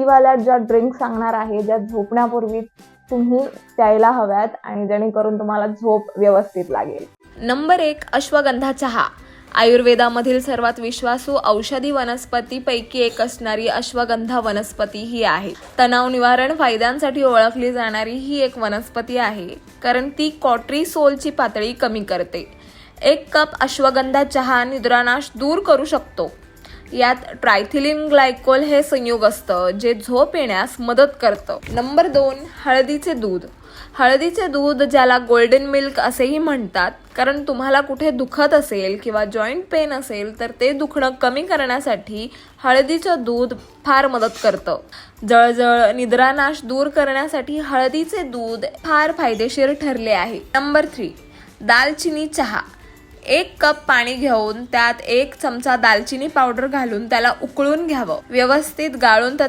वाल्या ज्या ड्रिंक सांगणार आहे, ज्या झोपण्यापूर्वी तुम्ही प्यायला हव्यात आणि जेणेकरून तुम्हाला झोप व्यवस्थित लागेल. नंबर 1, अश्वगंधा चहा. आयुर्वेदामधील सर्वात विश्वासू औषधी वनस्पतीपैकी एक असणारी अश्वगंधा वनस्पती ही आहे. तणाव निवारण फायद्यांसाठी ओळखली जाणारी ही एक वनस्पती आहे, कारण ती कॉर्टिसोलची पातळी कमी करते. 1 कप अश्वगंधा चहा निद्रानाश दूर करू शकतो. यात ट्रायथिलीन ग्लायकोल हे संयुग असतं, जे झोप येण्यास मदत करतं. नंबर 2, हळदीचे दूध. हळदीचे दूध, ज्याला गोल्डन मिल्क असेही म्हणतात, कारण तुम्हाला कुठे दुखत असेल किंवा जॉईंट पेन असेल तर ते दुखणं कमी करण्यासाठी हळदीचं दूध फार मदत करतं. जळजळ, निद्रानाश दूर करण्यासाठी हळदीचे दूध फार फायदेशीर ठरले आहे. नंबर 3, दालचिनी चहा. 1 कप पाणी घेऊन त्यात 1 चमचा दालचिनी पावडर घालून त्याला उकळून घ्यावं. व्यवस्थित गाळून